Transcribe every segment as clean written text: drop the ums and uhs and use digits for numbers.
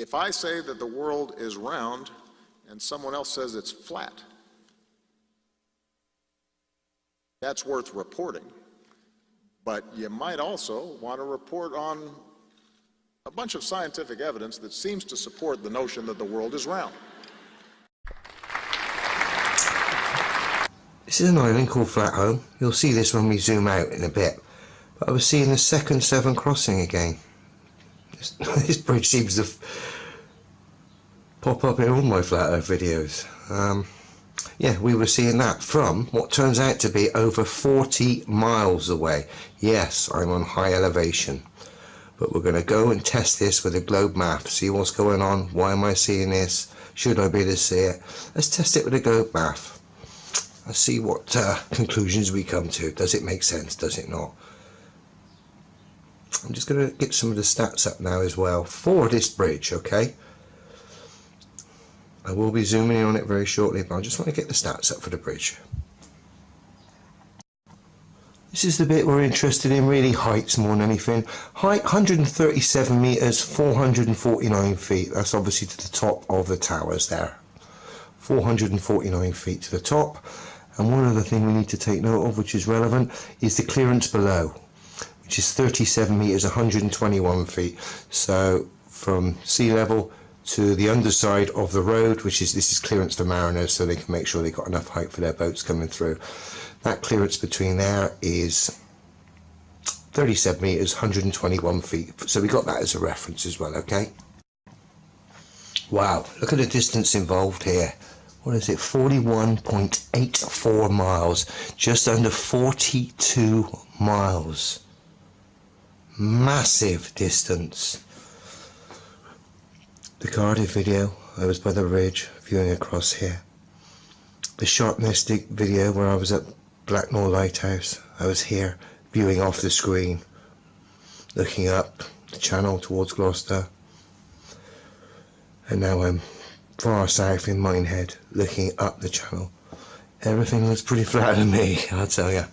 If I say that the world is round and someone else says it's flat, that's worth reporting. But you might also want to report on a bunch of scientific evidence that seems to support the notion that the world is round. This is an island called Flatholme. You'll see this when we zoom out in a bit. But I was seeing the second Severn crossing again. This bridge seems to pop up in all my flat earth videos. Yeah, we were seeing that from what turns out to be over 40 miles away. Yes, I'm on high elevation. But we're going to go and test this with a globe map. See what's going on. Why am I seeing this? Should I be able to see it? Let's test it with a globe map. Let's see what conclusions we come to. Does it make sense? Does it not? I'm just going to get some of the stats up now as well for this bridge, okay? I will be zooming in on it very shortly, but I just want to get the stats up for the bridge. This is the bit we're interested in, really, heights more than anything. Height 137 metres, 449 feet. That's obviously to the top of the towers there. 449 feet to the top. And one other thing we need to take note of, which is relevant, is the clearance below, which is 37 metres, 121 feet. So from sea level to the underside of the road, this is clearance for mariners, so they can make sure they've got enough height for their boats coming through. That clearance between there is 37 metres, 121 feet. So we got that as a reference as well, okay? Wow, look at the distance involved here. What is it? 41.84 miles. Just under 42 miles. Massive distance. The Cardiff video, I was by the ridge, viewing across here. The Sharpness video where I was at Blackmore Lighthouse, I was here, viewing off the screen, looking up the channel towards Gloucester. And now I'm far south in Minehead, looking up the channel. Everything looks pretty flat to me, I'll tell you.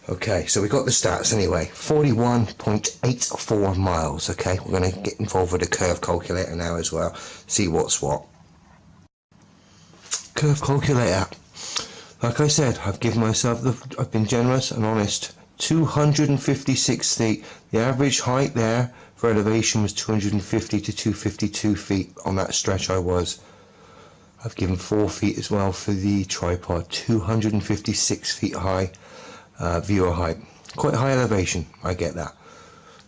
Okay, so we got the stats anyway. 41.84 miles, okay? We're going to get involved with the curve calculator now as well. See what's what. Curve calculator. Like I said, I've been generous and honest. 256 feet. The average height there for elevation was 250 to 252 feet on that stretch I was. I've given 4 feet as well for the tripod. 256 feet high. Viewer height, quite high elevation, I get that.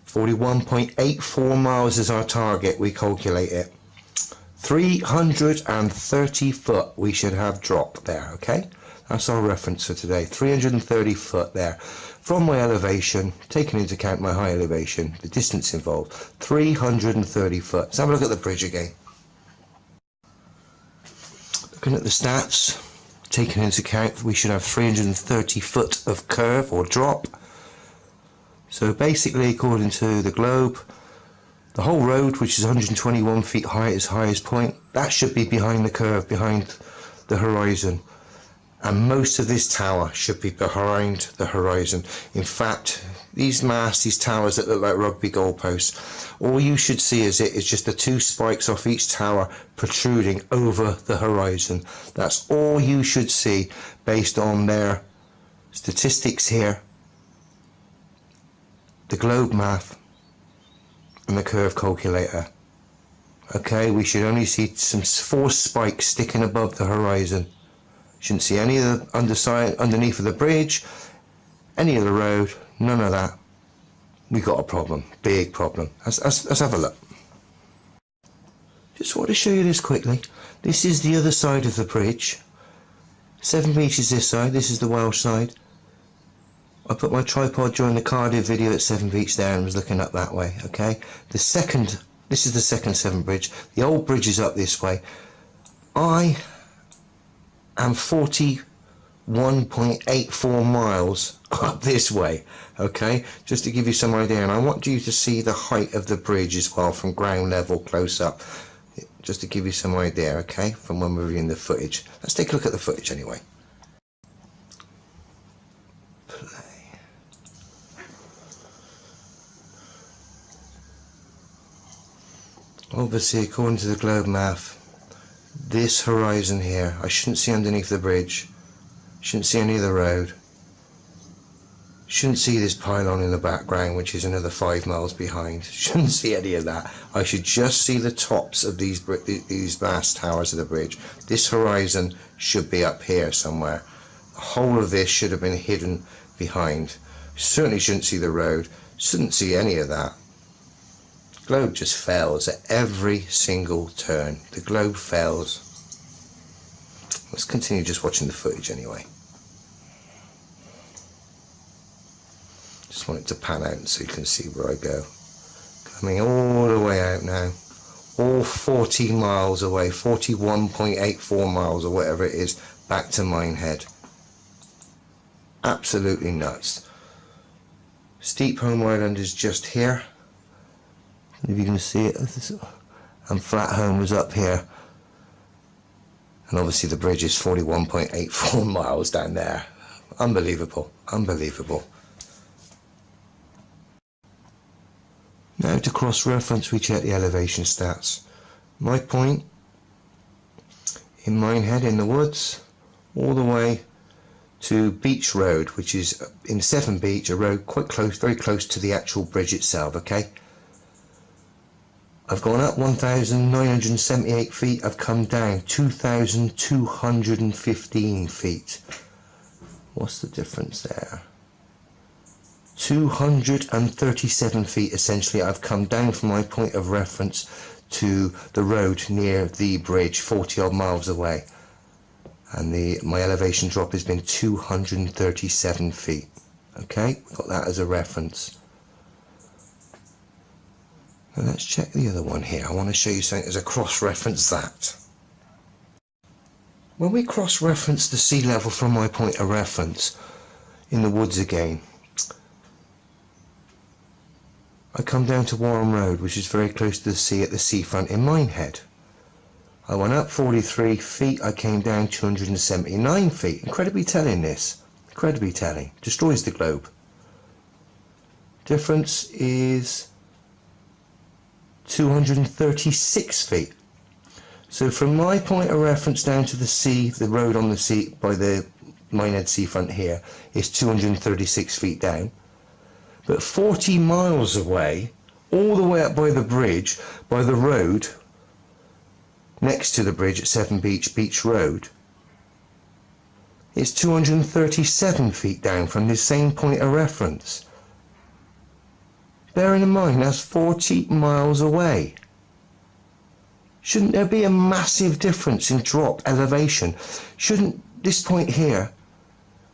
41.84 miles is our target, we calculate it. 330 foot we should have drop there, okay? That's our reference for today, 330 foot there. From my elevation, taking into account my high elevation, the distance involved, 330 foot. Let's have a look at the bridge again. Looking at the stats, taking into account we should have 330 foot of curve or drop. So basically, according to the globe, the whole road, which is 121 feet high at its highest point, that should be behind the curve, behind the horizon. And most of this tower should be behind the horizon. In fact, these masts, these towers that look like rugby goalposts, all you should see is just the 2 spikes off each tower protruding over the horizon. That's all you should see based on their statistics here, the globe math and the curve calculator. Okay, we should only see some 4 spikes sticking above the horizon. Shouldn't see any of the underside, underneath of the bridge, any of the road, none of that. We got a problem, big problem. Let's have a look. Just want to show you this quickly. This is the other side of the bridge. 7 metres this side, this is the Welsh side. I put my tripod during the Cardiff video at 7 Beach there and was looking up that way, okay? This is the second Severn bridge. The old bridge is up this way. I am 41.84 miles up this way, okay, just to give you some idea. And I want you to see the height of the bridge as well from ground level close up, just to give you some idea, okay, from when we're viewing the footage. Let's take a look at the footage anyway. Play. obviously according to the globe math, this horizon here, I shouldn't see underneath the bridge, shouldn't see any of the road, shouldn't see this pylon in the background which is another 5 miles behind, shouldn't see any of that. I should just see the tops of these vast towers of the bridge. This horizon should be up here somewhere. The whole of this should have been hidden behind. Certainly shouldn't see the road, shouldn't see any of that. The globe just fails at every single turn. The globe fails. Let's continue just watching the footage anyway. Just want it to pan out so you can see where I go. Coming all the way out now. All 40 miles away, 41.84 miles or whatever it is, back to Minehead. Absolutely nuts. Steep Home Island is just here. If you can see it, and Flat Home was up here. And obviously the bridge is 41.84 miles down there. Unbelievable, unbelievable. Now to cross-reference, we check the elevation stats. My point in Minehead in the woods, all the way to Beach Road, which is in Severn Beach, a road quite close, very close to the actual bridge itself, okay? I've gone up 1,978 feet, I've come down 2,215 feet. What's the difference there? 237 feet essentially I've come down from my point of reference to the road near the bridge, 40 odd miles away, and my elevation drop has been 237 feet. Okay, got that as a reference. Now let's check the other one here. I want to show you something as a cross-reference that. When we cross-reference the sea level from my point of reference in the woods again, I come down to Warren Road, which is very close to the sea at the seafront in Minehead. I went up 43 feet, I came down 279 feet. Incredibly telling this. Incredibly telling. Destroys the globe. Difference is 236 feet. So from my point of reference down to the sea, the road on the sea by the Minehead seafront here is 236 feet down. But 40 miles away, all the way up by the bridge, by the road, next to the bridge at Severn Beach, Beach Road, it's 237 feet down from the same point of reference. Bearing in mind, that's 40 miles away. Shouldn't there be a massive difference in drop elevation? Shouldn't this point here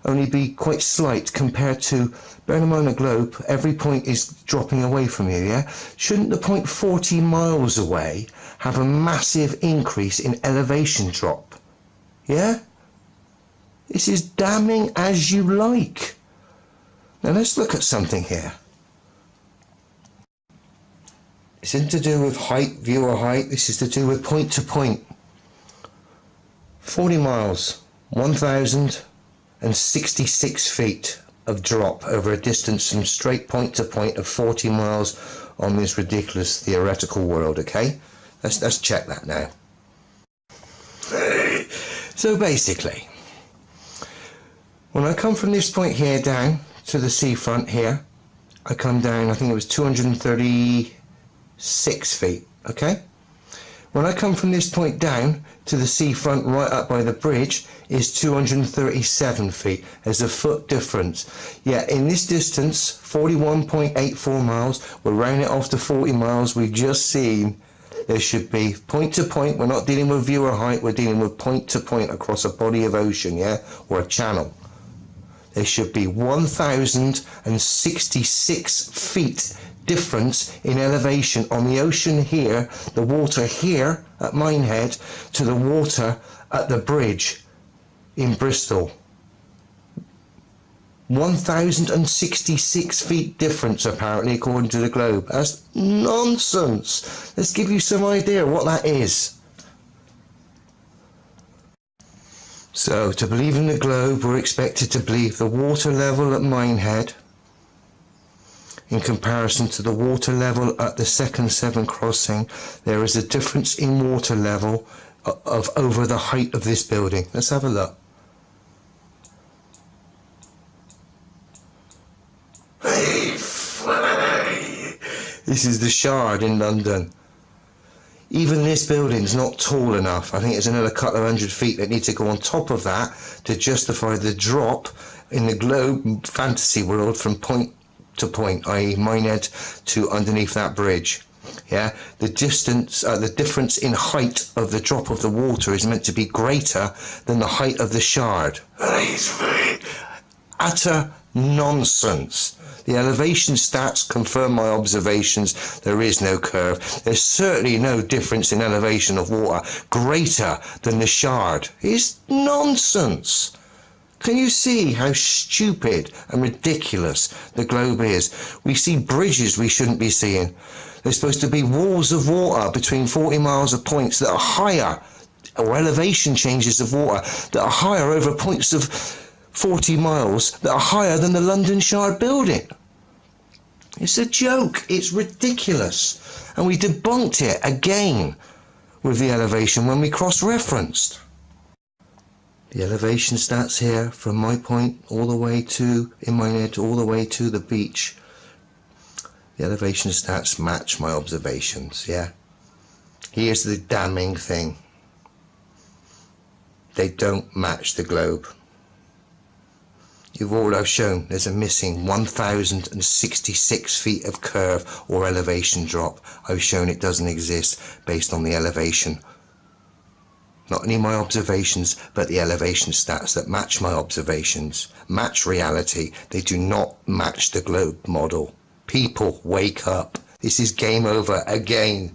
only be quite slight compared to, bearing in mind the globe, every point is dropping away from you, yeah? Shouldn't the point 40 miles away have a massive increase in elevation drop? Yeah? This is damning as you like. Now let's look at something here. This isn't to do with height, viewer height, this is to do with point to point. 40 miles, 1,066 feet of drop over a distance from straight point to point of 40 miles on this ridiculous theoretical world, okay? Let's check that now. So basically, when I come from this point here down to the seafront here, I come down, I think it was 236 feet, okay? When I come from this point down to the seafront right up by the bridge is 237 feet. There's a foot difference. Yet in this distance, 41.84 miles, we'll round it off to 40 miles, we've just seen there should be point to point. We're not dealing with viewer height, we're dealing with point to point across a body of ocean, yeah, or a channel. There should be 1,066 feet difference in elevation on the ocean here, the water here at Minehead, to the water at the bridge in Bristol. 1,066 feet difference apparently according to the globe. That's nonsense. Let's give you some idea what that is. So to believe in the globe, we're expected to believe the water level at Minehead in comparison to the water level at the second Severn crossing, there is a difference in water level of over the height of this building. Let's have a look. This is the Shard in London. Even this building's not tall enough. I think it's another couple of 100 feet that need to go on top of that to justify the drop in the globe fantasy world from point to point, i.e. Minehead to underneath that bridge. Yeah, the distance, the difference in height of the drop of the water is meant to be greater than the height of the Shard. Utter nonsense. The elevation stats confirm my observations. There is no curve. There's certainly no difference in elevation of water greater than the Shard. It's nonsense. Can you see how stupid and ridiculous the globe is? We see bridges we shouldn't be seeing. There's supposed to be walls of water between 40 miles of points that are higher, or elevation changes of water that are higher over points of 40 miles that are higher than the London Shard building. It's a joke. It's ridiculous. And we debunked it again with the elevation when we cross-referenced. The elevation stats here from my point all the way to, in my head, all the way to the beach. The elevation stats match my observations, yeah? Here's the damning thing. They don't match the globe. I've shown there's a missing 1,066 feet of curve or elevation drop. I've shown it doesn't exist based on the elevation. Not only my observations, but the elevation stats that match my observations, match reality. They do not match the globe model. People, wake up. This is game over again.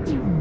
you